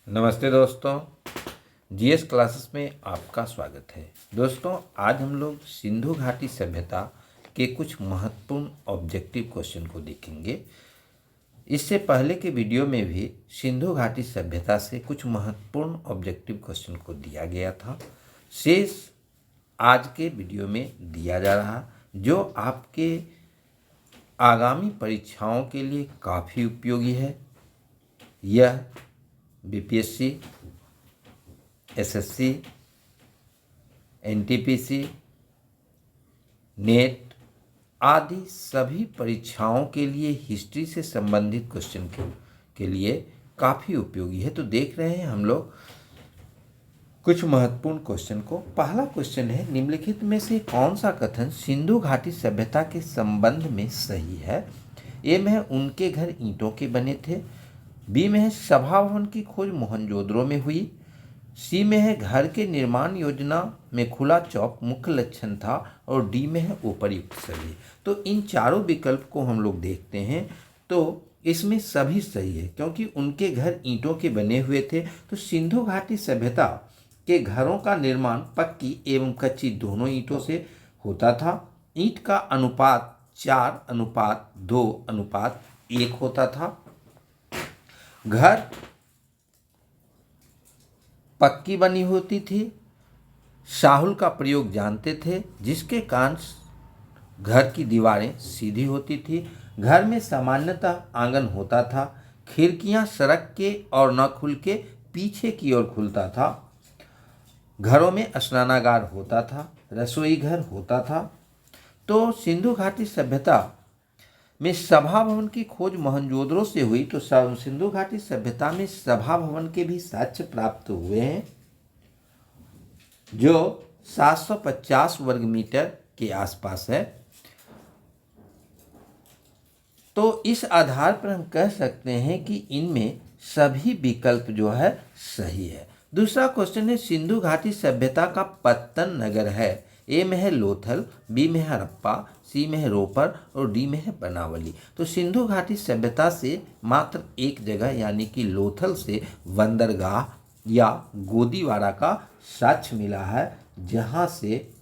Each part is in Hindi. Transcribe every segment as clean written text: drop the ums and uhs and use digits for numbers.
नमस्ते दोस्तों, जीएस क्लासेस में आपका स्वागत है। दोस्तों, आज हम लोग सिंधु घाटी सभ्यता के कुछ महत्वपूर्ण ऑब्जेक्टिव क्वेश्चन को देखेंगे। इससे पहले के वीडियो में भी सिंधु घाटी सभ्यता से कुछ महत्वपूर्ण ऑब्जेक्टिव क्वेश्चन को दिया गया था। शेष आज के वीडियो में दिया जा रहा, जो आपके आगामी परीक्षाओं के लिए काफ़ी उपयोगी है। यह बीपीएससी, एसएससी, एनटीपीसी, नेट आदि सभी परीक्षाओं के लिए हिस्ट्री से संबंधित क्वेश्चन के लिए काफ़ी उपयोगी है। तो देख रहे हैं हम लोग कुछ महत्वपूर्ण क्वेश्चन को। पहला क्वेश्चन है, निम्नलिखित में से कौन सा कथन सिंधु घाटी सभ्यता के संबंध में सही है? ए में है उनके घर ईंटों के बने थे, बी में है सभा भवन की खोज मोहनजोदड़ो में हुई, सी में है घर के निर्माण योजना में खुला चौक मुख्य लक्षण था, और डी में है उपर्युक्त सभी। तो इन चारों विकल्प को हम लोग देखते हैं तो इसमें सभी सही है, क्योंकि उनके घर ईंटों के बने हुए थे। तो सिंधु घाटी सभ्यता के घरों का निर्माण पक्की एवं कच्ची दोनों ईंटों से होता था। ईंट का अनुपात 4:2:1 होता था। घर पक्की बनी होती थी। शाहुल का प्रयोग जानते थे, जिसके कारण घर की दीवारें सीधी होती थी। घर में सामान्यतः आंगन होता था। खिड़कियां सड़क के और न खुल के पीछे की ओर खुलता था। घरों में स्नानागार होता था। रसोई घर होता था। तो सिंधु घाटी सभ्यता में सभा भवन की खोज मोहनजोदड़ो से हुई। तो सिंधु घाटी सभ्यता में सभा भवन के भी साक्ष्य प्राप्त हुए हैं, जो 750 वर्ग मीटर के आसपास है। तो इस आधार पर हम कह सकते हैं कि इनमें सभी विकल्प जो है सही है। दूसरा क्वेश्चन है, सिंधु घाटी सभ्यता का पत्तन नगर है? ए में है लोथल, बी में है हड़प्पा, सी में है रोपर और डी में है बनावली। तो सिंधु घाटी सभ्यता से मात्र एक जगह यानी कि लोथल से बंदरगाह या गोदीवाड़ा का साक्ष्य मिला है, जहां से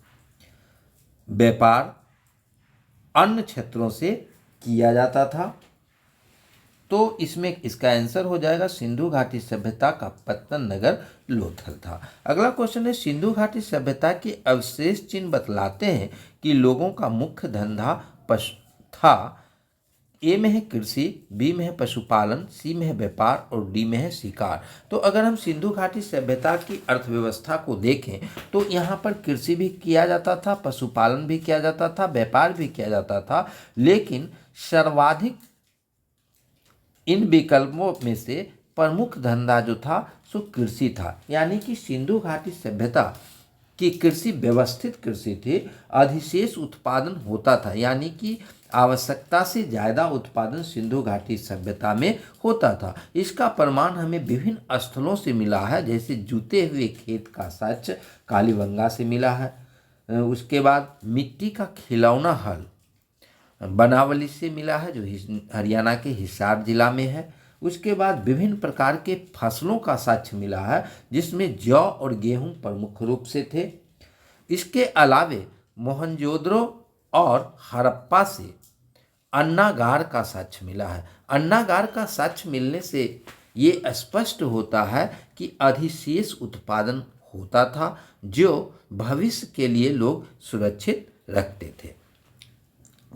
व्यापार अन्य क्षेत्रों से किया जाता था। तो इसमें इसका आंसर हो जाएगा सिंधु घाटी सभ्यता का पत्तन नगर लोथल था। अगला क्वेश्चन है, सिंधु घाटी सभ्यता के अवशेष चिन्ह बतलाते हैं कि लोगों का मुख्य धंधा पशु था। ए में है कृषि, बी में है पशुपालन, सी में है व्यापार और डी में है शिकार। तो अगर हम सिंधु घाटी सभ्यता की अर्थव्यवस्था को देखें तो यहाँ पर कृषि भी किया जाता था, पशुपालन भी किया जाता था, व्यापार भी किया जाता था, लेकिन सर्वाधिक इन विकल्पों में से प्रमुख धंधा जो था सो कृषि था। यानी कि सिंधु घाटी सभ्यता की कृषि व्यवस्थित कृषि थी। अधिशेष उत्पादन होता था, यानी कि आवश्यकता से ज़्यादा उत्पादन सिंधु घाटी सभ्यता में होता था। इसका प्रमाण हमें विभिन्न स्थलों से मिला है, जैसे जुते हुए खेत का साक्ष्य कालीबंगा से मिला है। उसके बाद मिट्टी का खिलौना हल बनावली से मिला है, जो हरियाणा के हिसार जिला में है। उसके बाद विभिन्न प्रकार के फसलों का साक्ष्य मिला है, जिसमें जौ और गेहूं प्रमुख रूप से थे। इसके अलावे मोहनजोदड़ो और हड़प्पा से अन्नागार का साक्ष्य मिला है। अन्नागार का साक्ष्य मिलने से ये स्पष्ट होता है कि अधिशेष उत्पादन होता था, जो भविष्य के लिए लोग सुरक्षित रखते थे।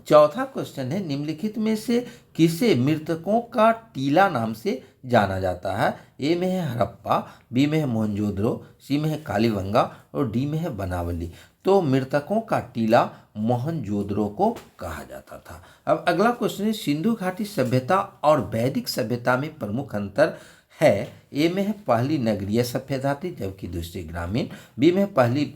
चौथा क्वेश्चन है, निम्नलिखित में से किसे मृतकों का टीला नाम से जाना जाता है? ए में है हड़प्पा, बी में है मोहनजोदड़ो, सी में है कालीबंगा और डी में है बनावली। तो मृतकों का टीला मोहनजोदड़ो को कहा जाता था। अब अगला क्वेश्चन है, सिंधु घाटी सभ्यता और वैदिक सभ्यता में प्रमुख अंतर है। ए में है पहली नगरीय सभ्यता थी, जबकि दूसरी ग्रामीण। बी में पहली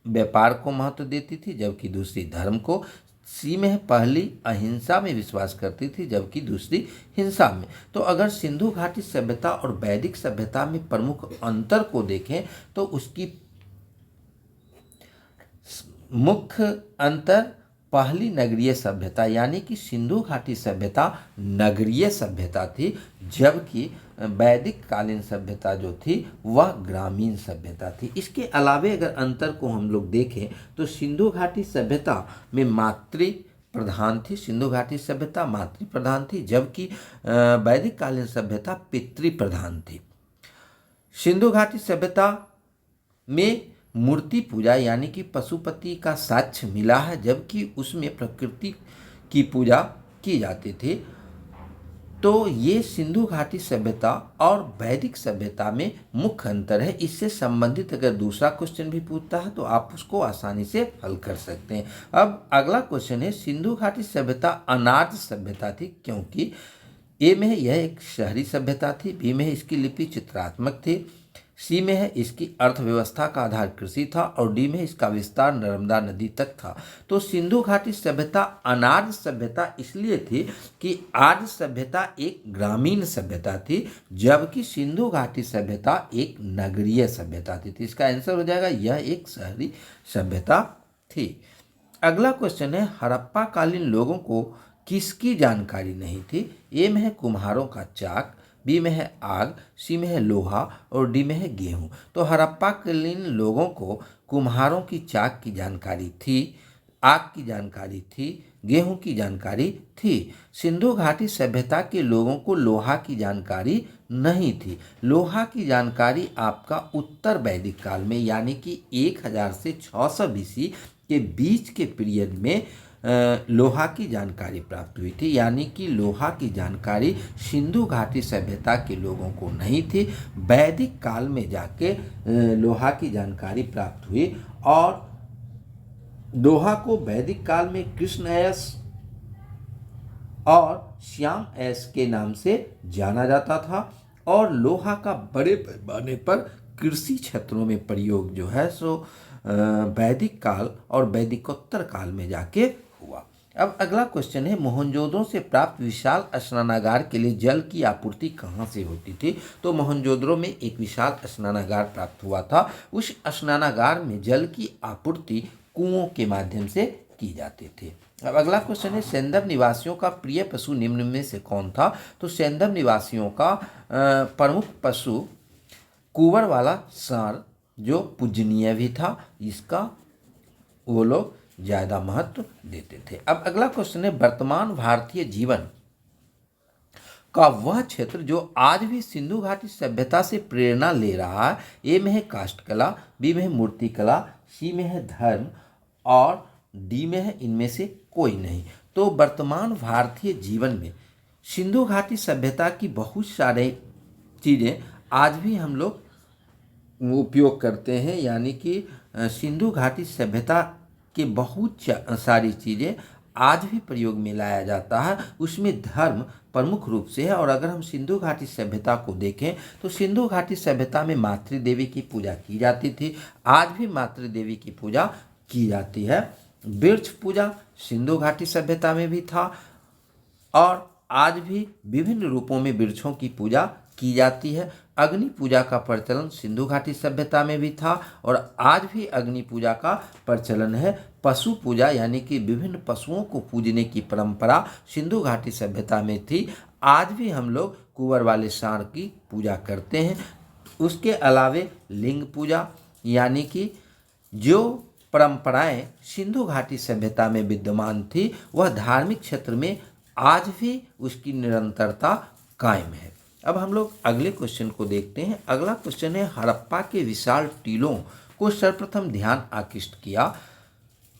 व्यापार को महत्व देती थी, जबकि दूसरी धर्म को। सी में है पहली अहिंसा में विश्वास करती थी, जबकि दूसरी हिंसा में। तो अगर सिंधु घाटी सभ्यता और वैदिक सभ्यता में प्रमुख अंतर को देखें तो उसकी मुख्य अंतर पहली नगरीय सभ्यता यानी कि सिंधु घाटी सभ्यता नगरीय सभ्यता थी, जबकि वैदिक कालीन सभ्यता जो थी वह ग्रामीण सभ्यता थी। इसके अलावे अगर अंतर को हम लोग देखें तो सिंधु घाटी सभ्यता में मातृ प्रधान थी, सिंधु घाटी सभ्यता मातृ प्रधान थी, जबकि वैदिक कालीन सभ्यता पितृ प्रधान थी। सिंधु घाटी सभ्यता में मूर्ति पूजा यानी कि पशुपति का साक्ष्य मिला है, जबकि उसमें प्रकृति की पूजा की जाती थी। तो ये सिंधु घाटी सभ्यता और वैदिक सभ्यता में मुख्य अंतर है। इससे संबंधित अगर दूसरा क्वेश्चन भी पूछता है तो आप उसको आसानी से हल कर सकते हैं। अब अगला क्वेश्चन है, सिंधु घाटी सभ्यता अनार्य सभ्यता थी क्योंकि ए में है यह एक शहरी सभ्यता थी, बी में है इसकी लिपि चित्रात्मक थी, सी में है इसकी अर्थव्यवस्था का आधार कृषि था और डी में इसका विस्तार नर्मदा नदी तक था। तो सिंधु घाटी सभ्यता अनार्य सभ्यता इसलिए थी कि आर्य सभ्यता एक ग्रामीण सभ्यता थी, जबकि सिंधु घाटी सभ्यता एक नगरीय सभ्यता थी। तो इसका आंसर हो जाएगा यह एक शहरी सभ्यता थी। अगला क्वेश्चन है, हड़प्पा कालीन लोगों को किसकी जानकारी नहीं थी? ए में है कुम्हारों का चाक, बी में है आग, सी में है लोहा और डी में है गेहूं। तो हड़प्पा कालीन लोगों को कुम्हारों की चाक की जानकारी थी, आग की जानकारी थी, गेहूं की जानकारी थी। सिंधु घाटी सभ्यता के लोगों को लोहा की जानकारी नहीं थी। लोहा की जानकारी आपका उत्तर वैदिक काल में यानी कि 1000 से 600 BC के बीच के पीरियड में लोहा की जानकारी प्राप्त हुई थी, यानी कि लोहा की जानकारी सिंधु घाटी सभ्यता के लोगों को नहीं थी। वैदिक काल में जाके लोहा की जानकारी प्राप्त हुई और लोहा को वैदिक काल में कृष्ण एस और श्याम एस के नाम से जाना जाता था और लोहा का बड़े पैमाने पर कृषि क्षेत्रों में प्रयोग जो है सो वैदिक काल और वैदिकोत्तर काल में जाके हुआ। अब अगला क्वेश्चन है, मोहनजोदड़ो से प्राप्त विशाल स्नानागार के लिए जल की आपूर्ति कहाँ से होती थी? तो मोहनजोदड़ो में एक विशाल स्नानागार प्राप्त हुआ था। उस स्नानागार में जल की आपूर्ति कुओं के माध्यम से की जाती थी। अब अगला क्वेश्चन है, सेंधव निवासियों का प्रिय पशु निम्न में से कौन था? तो सेंधव निवासियों का प्रमुख पशु कुंवर वाला सांड जो पूजनीय भी था, इसका वो लोग ज़्यादा महत्व देते थे। अब अगला क्वेश्चन है, वर्तमान भारतीय जीवन का वह क्षेत्र जो आज भी सिंधु घाटी सभ्यता से प्रेरणा ले रहा है। ए में है काष्ठकला, बी में है मूर्तिकला, सी में है धर्म और डी में है इनमें से कोई नहीं। तो वर्तमान भारतीय जीवन में सिंधु घाटी सभ्यता की बहुत सारे चीज़ें आज भी हम लोग उपयोग करते हैं, यानी कि सिंधु घाटी सभ्यता के बहुत सारी चीज़ें आज भी प्रयोग में लाया जाता है। उसमें धर्म प्रमुख रूप से है। और अगर हम सिंधु घाटी सभ्यता को देखें तो सिंधु घाटी सभ्यता में मातृ देवी की पूजा की जाती थी, आज भी मातृ देवी की पूजा की जाती है। वृक्ष पूजा सिंधु घाटी सभ्यता में भी था और आज भी विभिन्न रूपों में वृक्षों की पूजा की जाती है। अग्नि पूजा का प्रचलन सिंधु घाटी सभ्यता में भी था और आज भी अग्नि पूजा का प्रचलन है। पशु पूजा यानी कि विभिन्न पशुओं को पूजने की परंपरा सिंधु घाटी सभ्यता में थी, आज भी हम लोग कुंवर वाले सांड की पूजा करते हैं। उसके अलावे लिंग पूजा यानी कि जो परंपराएं सिंधु घाटी सभ्यता में विद्यमान थी वह धार्मिक क्षेत्र में आज भी उसकी निरंतरता कायम है। अब हम लोग अगले क्वेश्चन को देखते हैं। अगला क्वेश्चन है, हड़प्पा के विशाल टीलों को सर्वप्रथम ध्यान आकृष्ट किया।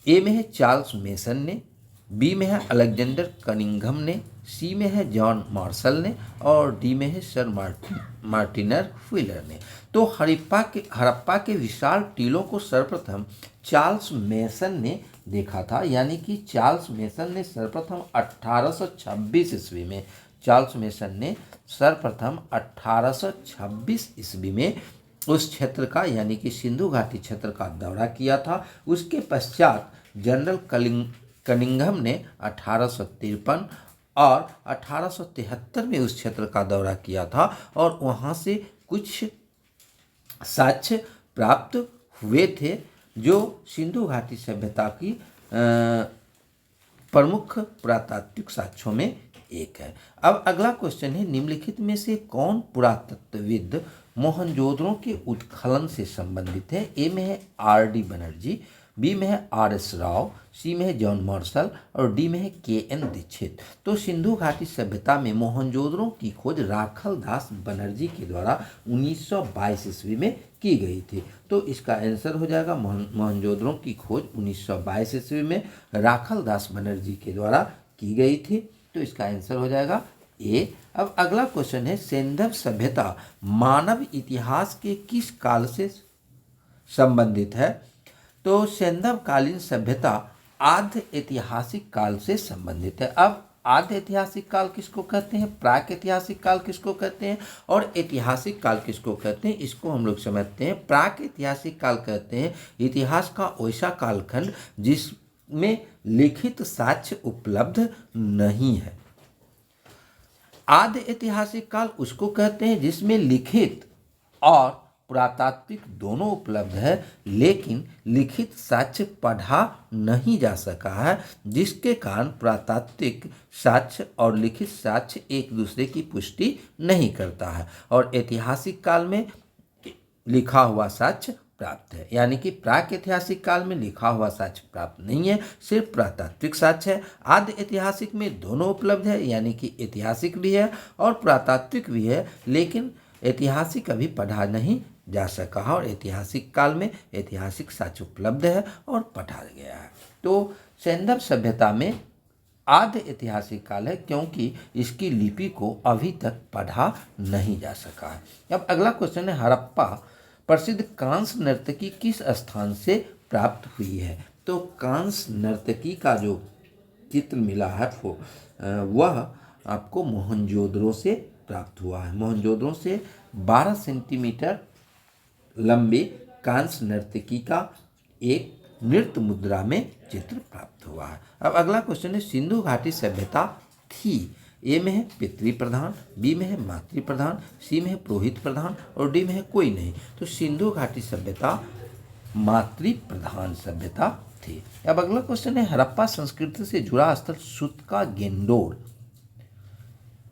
ए में है चार्ल्स मेसन ने, बी में है अलेक्जेंडर कनिंघम ने, सी में है जॉन मार्शल ने और डी में है सर मार्टिनर व्हीलर ने। तो हड़प्पा के विशाल टीलों को सर्वप्रथम चार्ल्स मेसन ने देखा था, यानी कि चार्ल्स मेसन ने सर्वप्रथम 1826 ईस्वी में चार्ल्स मेसन ने सर्वप्रथम 1826 ईस्वी में उस क्षेत्र का यानी कि सिंधु घाटी क्षेत्र का दौरा किया था। उसके पश्चात जनरल कनिंघम ने 1853 और 1873 में उस क्षेत्र का दौरा किया था और वहाँ से कुछ साक्ष्य प्राप्त हुए थे जो सिंधु घाटी सभ्यता की प्रमुख पुरातात्विक साक्ष्यों में एक है। अब अगला क्वेश्चन है, निम्नलिखित में से कौन पुरातत्वविद मोहनजोदड़ो के उत्खनन से संबंधित है? ए में है आर.डी. बनर्जी, बी में है आर.एस. राव, सी में है जॉन मार्शल और डी में है के.एन. दीक्षित। तो सिंधु घाटी सभ्यता में मोहनजोदड़ो की खोज राखल दास बनर्जी के द्वारा 1922 ईस्वी में की गई थी। तो इसका आंसर हो जाएगा मोहनजोदड़ो की खोज 1922 ईस्वी में राखल दास बनर्जी के द्वारा की गई थी। तो इसका आंसर हो जाएगा ए। अब अगला क्वेश्चन है, सिंधु सभ्यता मानव इतिहास के किस काल से संबंधित है? तो सिंधु कालीन सभ्यता आद्य ऐतिहासिक काल से संबंधित है। अब आद्य ऐतिहासिक काल किसको कहते हैं, प्राक ऐतिहासिक काल किसको कहते हैं और ऐतिहासिक काल किसको कहते हैं, इसको हम लोग समझते हैं। प्राक ऐतिहासिक काल कहते हैं इतिहास का वैसा कालखंड जिसमें लिखित साक्ष्य उपलब्ध नहीं है। आद्य ऐतिहासिक काल उसको कहते हैं जिसमें लिखित और पुरातात्विक दोनों उपलब्ध है, लेकिन लिखित साक्ष्य पढ़ा नहीं जा सका है, जिसके कारण पुरातात्विक साक्ष्य और लिखित साक्ष्य एक दूसरे की पुष्टि नहीं करता है। और ऐतिहासिक काल में लिखा हुआ साक्ष्य प्राप्त है, यानी कि प्राक ऐतिहासिक काल में लिखा हुआ साक्ष्य प्राप्त नहीं है, सिर्फ पुरातात्विक साक्ष्य है। आद्य ऐतिहासिक में दोनों उपलब्ध है, यानी कि ऐतिहासिक भी है और पुरातात्विक भी है, लेकिन ऐतिहासिक अभी पढ़ा नहीं जा सका है और ऐतिहासिक काल में ऐतिहासिक साक्ष्य उपलब्ध है और पढ़ा गया है। तो सिंधु सभ्यता में आद्य ऐतिहासिक काल है, क्योंकि इसकी लिपि को अभी तक पढ़ा नहीं जा सका है। अब अगला क्वेश्चन है, हड़प्पा प्रसिद्ध कांस नर्तकी किस स्थान से प्राप्त हुई है? तो कांस नर्तकी का जो चित्र मिला है वह आपको मोहनजोदड़ो से प्राप्त हुआ है। मोहनजोदड़ो से 12 सेंटीमीटर लंबे कांस नर्तकी का एक नृत्य मुद्रा में चित्र प्राप्त हुआ है। अब अगला क्वेश्चन है, सिंधु घाटी सभ्यता थी? ए में है पितृ प्रधान, बी में है मातृ प्रधान, सी में है पुरोहित प्रधान और डी में है कोई नहीं। तो सिंधु घाटी सभ्यता मातृ प्रधान सभ्यता थी। अब अगला क्वेश्चन है, हड़प्पा संस्कृति से जुड़ा स्थल सूत्का गेंडोर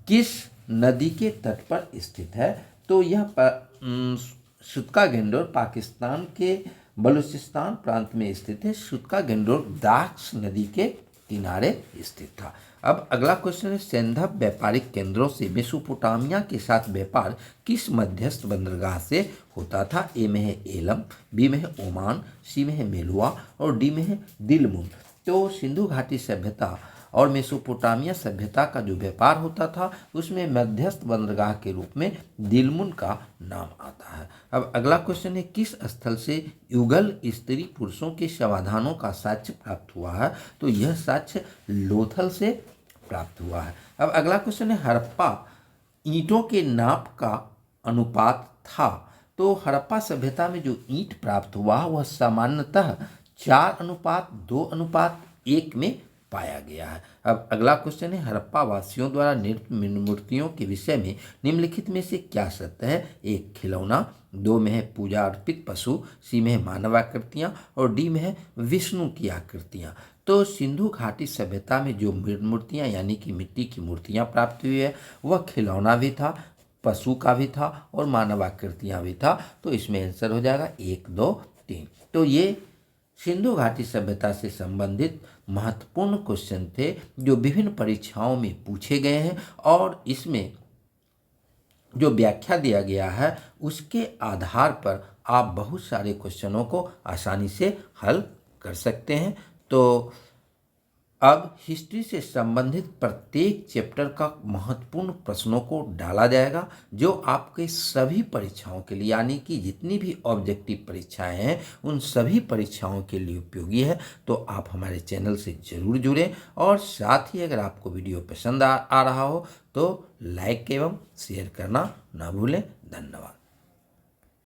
किस नदी के तट पर स्थित है? तो यह सूत्का गेंडोर पाकिस्तान के बलूचिस्तान प्रांत में स्थित है। सूत्का गेंडोर द्राक्ष नदी के किनारे स्थित था। अब अगला क्वेश्चन है, सिंधु व्यापारिक केंद्रों से मेसोपोटामिया के साथ व्यापार किस मध्यस्थ बंदरगाह से होता था? ए में है एलम, बी में है ओमान, सी में है मेलुआ और डी में है दिलमुन। तो सिंधु घाटी सभ्यता और मेसोपोटामिया सभ्यता का जो व्यापार होता था उसमें मध्यस्थ बंदरगाह के रूप में दिलमुन का नाम आता है। अब अगला क्वेश्चन है, किस स्थल से युगल स्त्री पुरुषों के समाधानों का साक्ष्य प्राप्त हुआ है? तो यह साक्ष्य लोथल से प्राप्त हुआ है। अब अगला क्वेश्चन है, हड़प्पा ईंटों के नाप का अनुपात था? तो हड़प्पा सभ्यता में जो ईंट प्राप्त हुआ वह सामान्यतः 4:2:1 में पाया गया है। अब अगला क्वेश्चन है, हड़प्पा वासियों द्वारा निर्मित मूर्तियों के विषय में निम्नलिखित में से क्या सत्य है? एक खिलौना, दो में है पूजा अर्पित पशु, सी में है मानव आकृतियाँ और डी में है विष्णु की आकृतियाँ। तो सिंधु घाटी सभ्यता में जो मूर्तियाँ यानी कि मिट्टी की मूर्तियाँ प्राप्त हुई है वह खिलौना भी था, पशु का भी था और मानव आकृतियाँ भी था। तो इसमें आंसर हो जाएगा 1, 2, 3। तो ये सिंधु घाटी सभ्यता से संबंधित महत्वपूर्ण क्वेश्चन थे जो विभिन्न परीक्षाओं में पूछे गए हैं और इसमें जो व्याख्या दिया गया है उसके आधार पर आप बहुत सारे क्वेश्चनों को आसानी से हल कर सकते हैं। तो अब हिस्ट्री से संबंधित प्रत्येक चैप्टर का महत्वपूर्ण प्रश्नों को डाला जाएगा जो आपके सभी परीक्षाओं के लिए यानी कि जितनी भी ऑब्जेक्टिव परीक्षाएं हैं उन सभी परीक्षाओं के लिए उपयोगी है। तो आप हमारे चैनल से ज़रूर जुड़ें और साथ ही अगर आपको वीडियो पसंद आ रहा हो तो लाइक एवं शेयर करना ना भूलें। धन्यवाद।